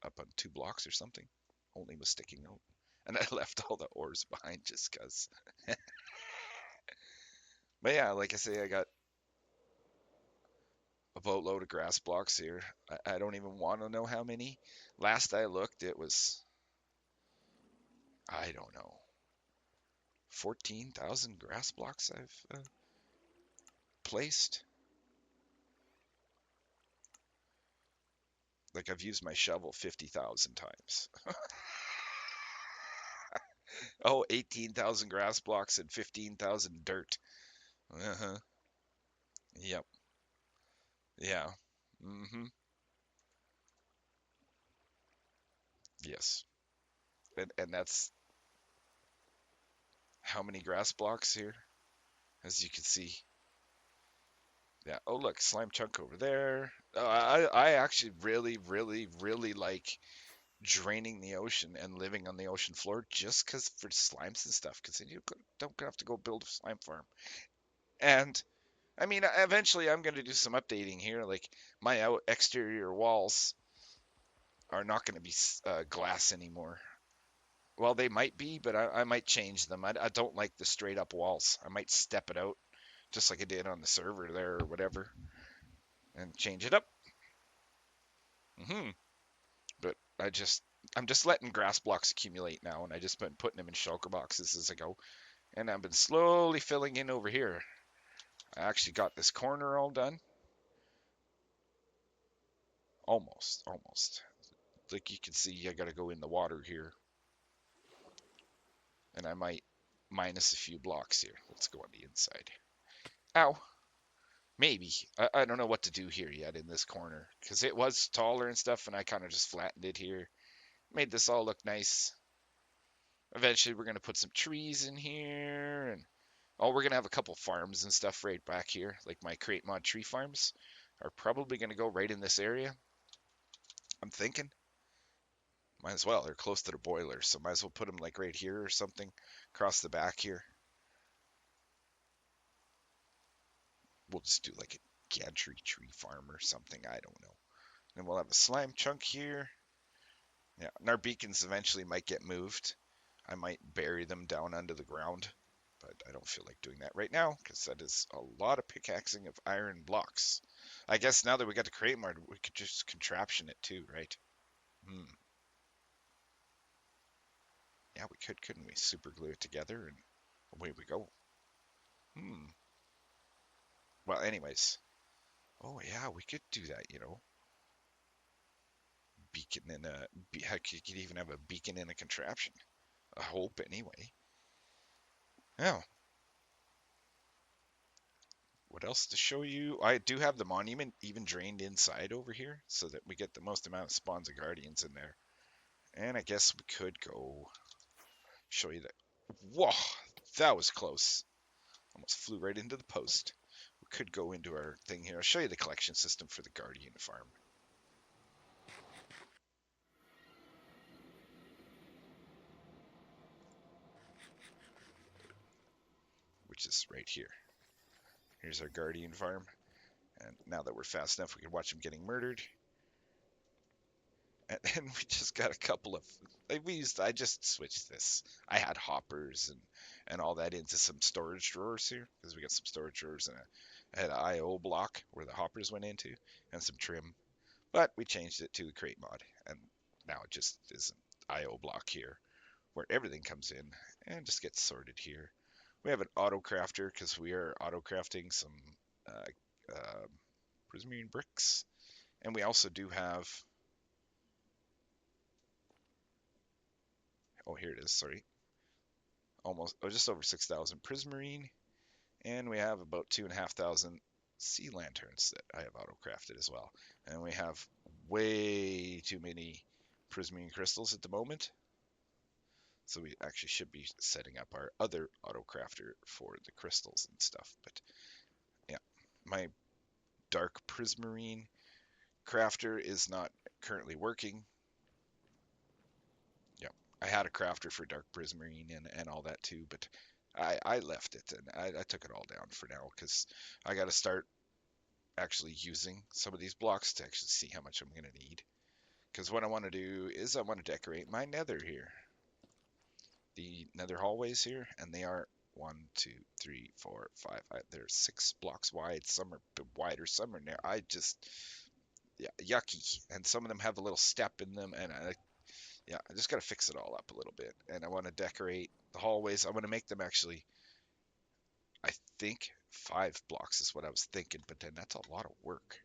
up on 2 blocks or something. Only was sticking out. And I left all the ores behind just because. But yeah, like I say, I got a boatload of grass blocks here. I don't even want to know how many. Last I looked, it was, I don't know, 14,000 grass blocks I've placed. Like I've used my shovel 50,000 times. Oh, 18,000 grass blocks and 15,000 dirt. Uh-huh. Yep. Yeah. Mm-hmm. Yes. And that's how many grass blocks here, as you can see. Yeah. Oh, look, slime chunk over there. I actually really, really, really like draining the ocean and living on the ocean floor just because for slimes and stuff, because then you don't have to go build a slime farm. And I mean, eventually I'm going to do some updating here. Like my exterior walls are not going to be glass anymore. Well, they might be, but I might change them. I don't like the straight up walls. I might step it out just like I did on the server there or whatever and change it up. Hmm But I'm just letting grass blocks accumulate now, and I just been putting them in shulker boxes as I go, and I've been slowly filling in over here. I actually got this corner all done, almost. Like you can see, I got to go in the water here, and I might minus a few blocks here. Let's go on the inside. Ow. Maybe. I don't know what to do here yet in this corner because it was taller and stuff, and I kind of just flattened it here. Made this all look nice. Eventually, we're going to put some trees in here, and oh, we're going to have a couple farms and stuff right back here. Like my Create Mod tree farms are probably going to go right in this area. I'm thinking. Might as well. They're close to the boiler, so might as well put them like right here or something across the back here. We'll just do like a gantry tree farm or something. I don't know. Then we'll have a slime chunk here. Yeah, and our beacons eventually might get moved. I might bury them down under the ground, but I don't feel like doing that right now because that is a lot of pickaxing of iron blocks. I guess now that we got the Create Mod, we could just contraption it too, right? Hmm. Yeah, we could, couldn't we? Super glue it together and away we go. Hmm. Well, anyways. Oh yeah, we could do that. Beacon in a, heck, you could even have a beacon in a contraption. I hope anyway. Yeah. What else to show you? I do have the monument even drained inside over here so that we get the most amount of spawns of guardians in there. And I guess we could go show you that. Whoa, that was close. Almost flew right into the post. We could go into our thing here. I'll show you the collection system for the guardian farm, which is right here. Here's our guardian farm. And now that we're fast enough, we can watch them getting murdered. And we just got a couple of I just switched this. I had hoppers and all that into some storage drawers here because we got some storage drawers and I had an IO block where the hoppers went into and some trim. But we changed it to the Create Mod and now it just is an IO block here where everything comes in and just gets sorted here. We have an auto crafter because we are auto crafting some prismarine bricks, and we also do have, oh, here it is, sorry, just over 6,000 prismarine, and we have about 2,500 sea lanterns that I have auto crafted as well. And we have way too many prismarine crystals at the moment, so we actually should be setting up our other auto crafter for the crystals and stuff. But yeah, my dark prismarine crafter is not currently working. Yeah, I had a crafter for dark prismarine and all that too, but I left it and I took it all down for now because I got to start actually using some of these blocks to actually see how much I'm going to need. Because what I want to do is I want to decorate my nether here. The nether hallways here, and they are 1, 2, 3, 4, 5. They're 6 blocks wide. Some are wider, some are narrow. Yeah, yucky. And some of them have a little step in them, and I just got to fix it all up a little bit. And I want to decorate the hallways. I want to make them actually, I think 5 blocks is what I was thinking, but then that's a lot of work.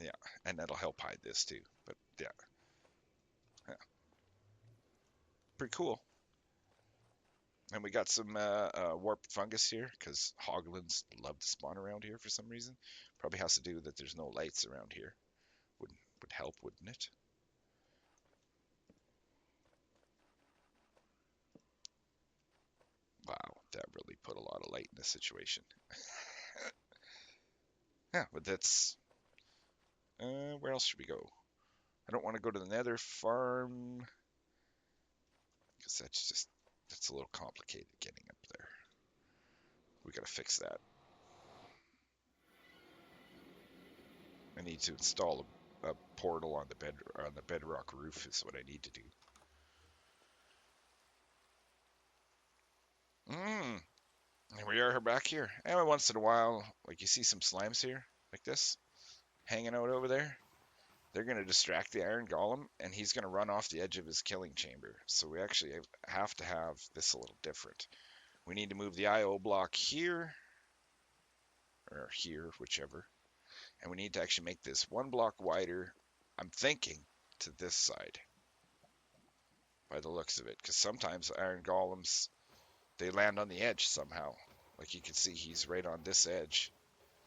Yeah, and that'll help hide this too. But yeah, pretty cool. And we got some warped fungus here because hoglins love to spawn around here for some reason. Probably has to do that there's no lights around here. Would help, wouldn't it? Wow, that really put a lot of light in this situation. Yeah, but that's where else should we go? I don't want to go to the Nether farm because that's a little complicated getting up there. We gotta fix that. I need to install a portal on the bedrock roof is what I need to do. Mmm. Here we are back here. Every once in a while, like you see some slimes here, like this, hanging out over there. They're going to distract the iron golem, and he's going to run off the edge of his killing chamber. So we actually have to have this a little different. We need to move the IO block here, or here, whichever. And we need to actually make this 1 block wider, I'm thinking, to this side, by the looks of it. Because sometimes iron golems, they land on the edge somehow. Like you can see, he's right on this edge.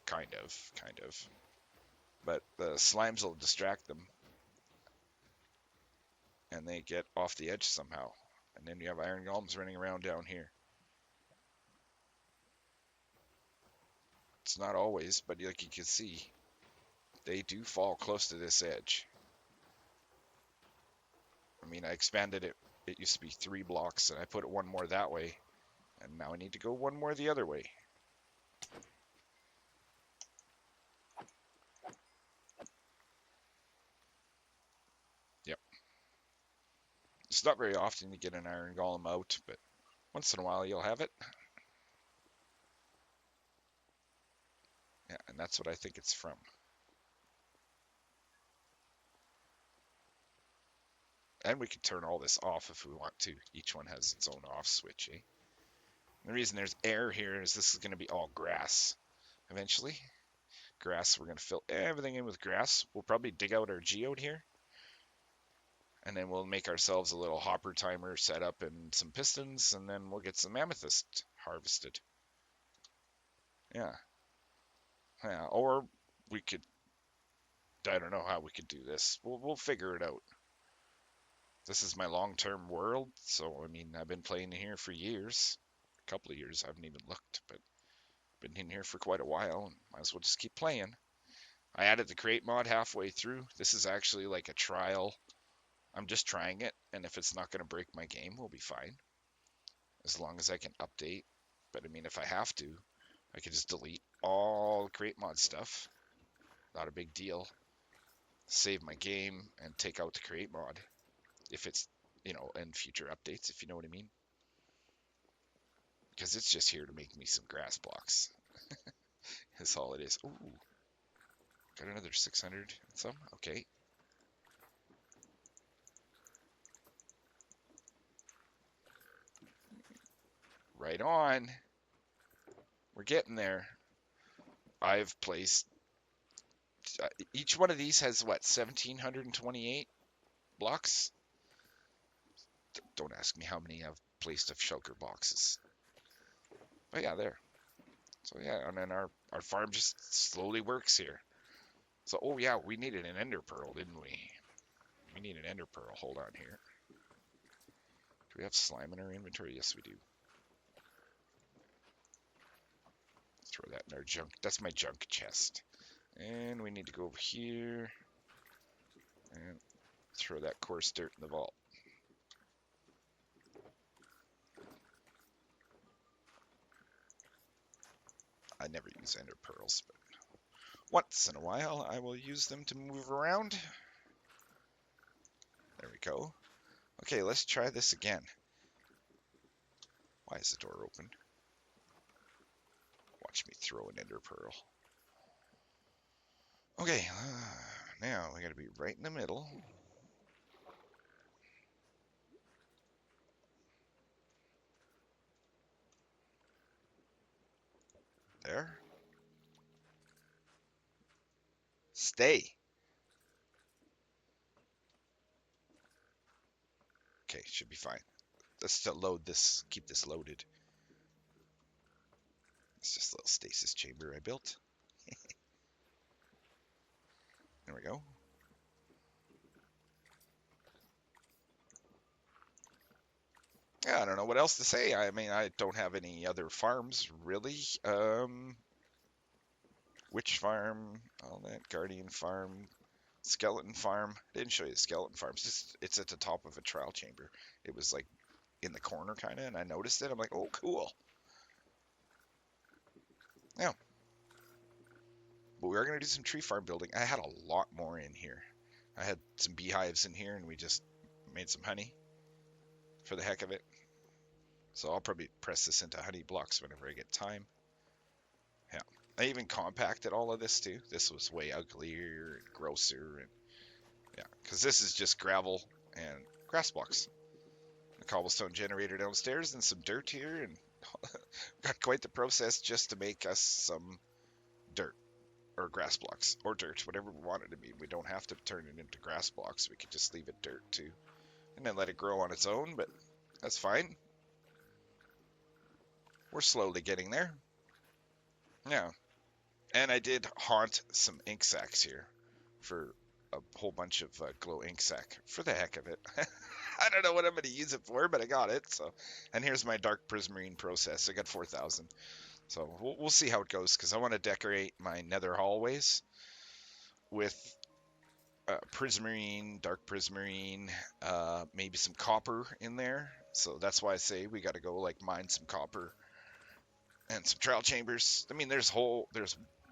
Kind of. But the slimes will distract them, and they get off the edge somehow. And then you have iron golems running around down here. It's not always, but like you can see, they do fall close to this edge. I mean, I expanded it. It used to be 3 blocks, and I put it 1 more that way. And now I need to go 1 more the other way. Yep. It's not very often you get an iron golem out, but once in a while you'll have it. Yeah, and that's what I think it's from. And we can turn all this off if we want to. Each one has its own off switch, eh? The reason there's air here is this is going to be all grass eventually. Grass, we're going to fill everything in with grass. We'll probably dig out our geode here. And then we'll make ourselves a little hopper timer set up and some pistons, and then we'll get some amethyst harvested. Yeah. Yeah, or we could, I don't know how we could do this. We'll figure it out. This is my long-term world, so I mean, I've been playing here for years. A couple of years, I haven't even looked, but been in here for quite a while, and might as well just keep playing. I added the create mod halfway through. This is actually like a trial. I'm just trying it, and if it's not going to break my game, we'll be fine. As long as I can update. But I mean, if I have to, I can just delete all create mod stuff. Not a big deal. Save my game and take out the create mod. If it's, in future updates, if you know what I mean. Because it's just here to make me some grass blocks. That's all it is. Ooh. Got another 600 and some? Okay. Right on. We're getting there. I've placed... each one of these has, what, 1,728 blocks? Don't ask me how many I've placed of shulker boxes. But yeah, there. So yeah, and then our farm just slowly works here. So, oh yeah, we needed an ender pearl, didn't we? We need an ender pearl. Hold on here. Do we have slime in our inventory? Yes, we do. Throw that in our junk. That's my junk chest. And we need to go over here and throw that coarse dirt in the vault. I never use ender pearls, but Once in a while, I will use them to move around. There we go. Okay, let's try this again. Why is the door open? Watch me throw an ender pearl. Okay, now we gotta be right in the middle. There. Stay. Okay, should be fine. Let's still load this, keep this loaded. It's just a little stasis chamber I built. There we go. Yeah, I don't know what else to say. I mean, I don't have any other farms, really. Witch farm, all that, guardian farm, skeleton farm. I didn't show you the skeleton farm. It's at the top of a trial chamber. It was like in the corner kind of, and I noticed it. I'm like, oh, cool. Yeah. But we are going to do some tree farm building. I had a lot more in here. I had some beehives in here, and we just made some honey for the heck of it. So I'll probably press this into honey blocks whenever I get time. Yeah. I even compacted all of this too. This was way uglier and grosser, and yeah, because this is just gravel and grass blocks. A cobblestone generator downstairs and some dirt here, and got quite the process just to make us some dirt or grass blocks or dirt, whatever we want it to be. We don't have to turn it into grass blocks. We could just leave it dirt too, and then let it grow on its own. But that's fine. We're slowly getting there. Yeah. And I did haunt some ink sacs here for a whole bunch of glow ink sac for the heck of it. I don't know what I'm going to use it for, but I got it. So, and here's my dark prismarine process. I got 4,000. So we'll see how it goes, because I want to decorate my nether hallways with prismarine, dark prismarine, maybe some copper in there. So that's why I say we got to go like mine some copper and some trial chambers. I mean, there's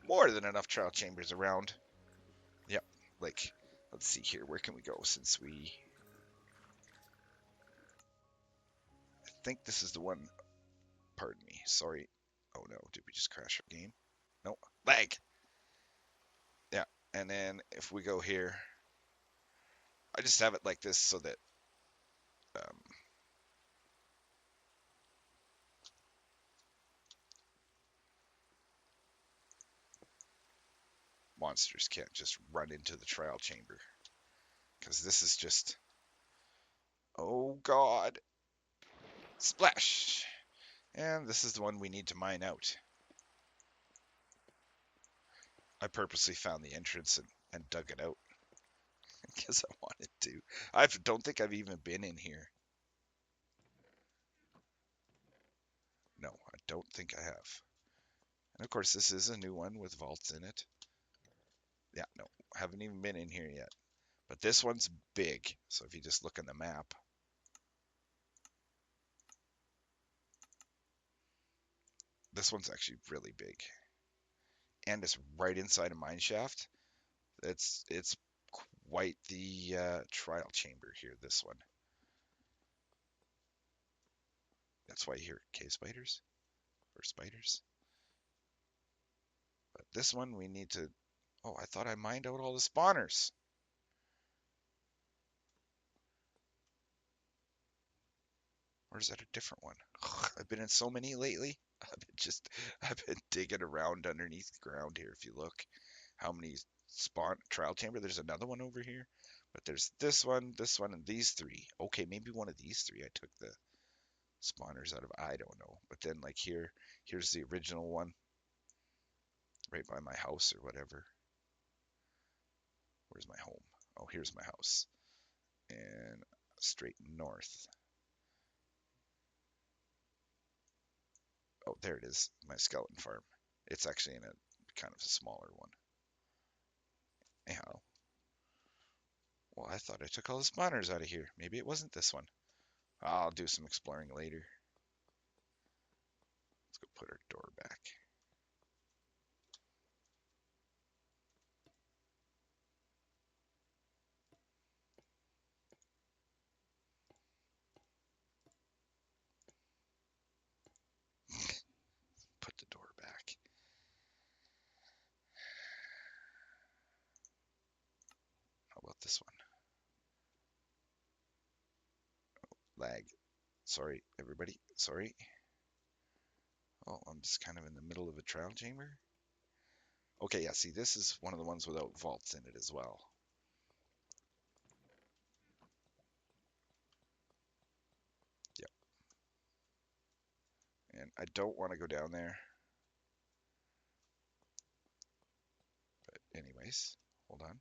more than enough trial chambers around. Yep. Like, let's see here. Where can we go since we... I think this is the one. Pardon me. Sorry. Oh no. Did we just crash our game? No. Lag. Yeah. And then if we go here, I just have it like this so that monsters can't just run into the trial chamber. Because this is just... Oh god. Splash. And this is the one we need to mine out. I purposely found the entrance and dug it out. Because I wanted to. I don't think I've even been in here. No, I don't think I have. And of course, this is a new one with vaults in it. Yeah, no, haven't even been in here yet. But this one's big. So if you just look on the map, this one's actually really big. And it's right inside a mine shaft. It's quite the trial chamber here, this one. That's why you hear cave spiders or spiders. But this one we need to... Oh, I thought I mined out all the spawners. Or is that a different one? I've been in so many lately. I've been digging around underneath the ground here. If you look, how many spawn trial chamber? There's another one over here, but there's this one, and these three. Okay, maybe one of these three I took the spawners out of. I don't know. But then like here's the original one, right by my house or whatever. Where's my home? Oh, here's my house, and straight north. Oh, there it is, my skeleton farm. It's actually in a kind of a smaller one. Anyhow, well, I thought I took all the spawners out of here. Maybe it wasn't this one. I'll do some exploring later. Let's go put our door back. this one? Lag. Sorry, everybody. Sorry. Oh, I'm just kind of in the middle of a trial chamber. Okay, yeah, see, this is one of the ones without vaults in it as well. Yep. And I don't want to go down there. But anyways, hold on.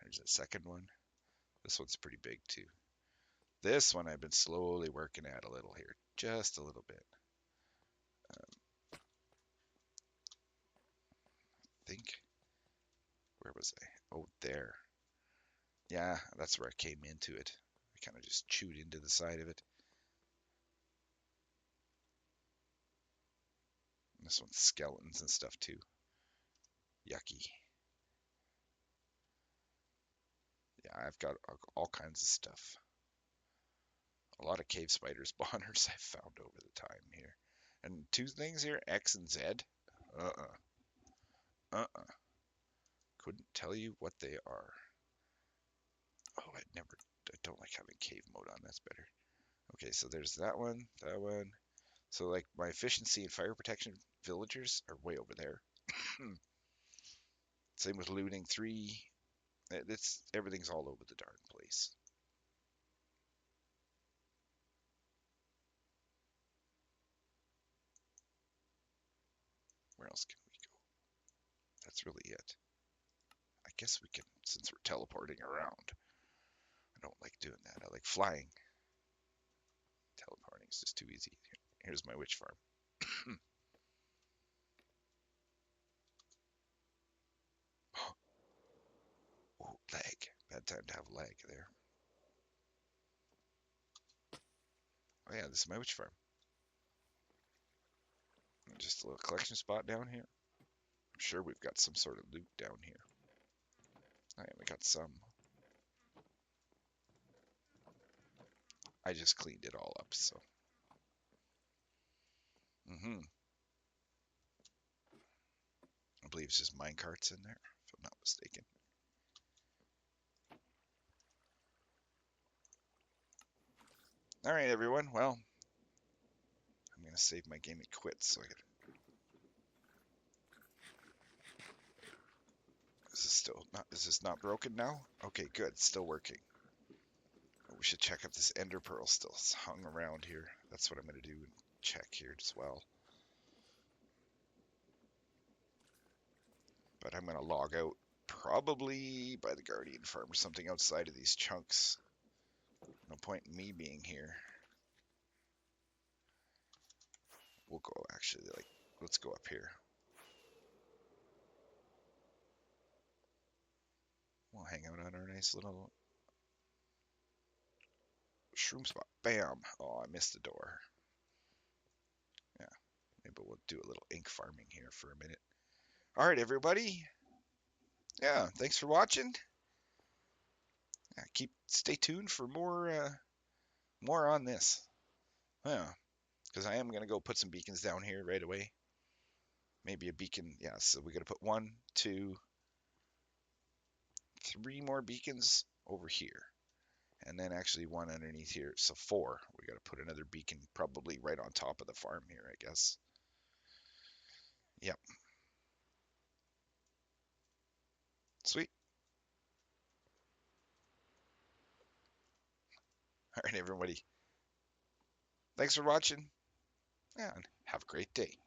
There's a second one. This one's pretty big too. This one I've been slowly working at a little here, just a little bit. I think, where was I? Oh, there. Yeah, that's where I came into it. I kind of just chewed into the side of it. And this one's skeletons and stuff too. Yucky. Yeah, I've got all kinds of stuff. A lot of cave spider spawners I've found over the time here. And two things here, X and Z. Uh-uh. Couldn't tell you what they are. Oh, I don't like having cave mode on. That's better. Okay, so there's that one, that one. So like my efficiency and fire protection villagers are way over there. Same with looting 3. Everything's all over the darn place. Where else can we go? That's really it. I guess we can, since we're teleporting around. I don't like doing that. I like flying. Teleporting is just too easy. Here's my witch farm. Oh, lag. Bad time to have lag there. Oh yeah, this is my witch farm. Just a little collection spot down here. I'm sure we've got some sort of loot down here. Oh yeah, we got some. I just cleaned it all up, so. I believe it's just minecarts in there, if I'm not mistaken. All right, everyone. Well, I'm gonna save my game and quit so I can. Is this not broken now? Okay, good. It's still working. We should check if this ender pearl still hung around here. That's what I'm gonna do and check here as well. But I'm gonna log out probably by the Guardian farm or something outside of these chunks. No point in me being here. We'll go actually, like, let's go up here. We'll hang out on our nice little shroom spot. Bam! Oh, I missed the door. Yeah, maybe we'll do a little ink farming here for a minute. All right, everybody. Yeah, thanks for watching. Yeah, stay tuned for more on this. Yeah, because I am gonna go put some beacons down here right away. Maybe a beacon. Yeah, so we gotta put 1, 2, 3 more beacons over here. And then actually one underneath here. So 4. We got to put another beacon probably right on top of the farm here, I guess. Yep. Sweet. All right, everybody. Thanks for watching. Yeah, and have a great day.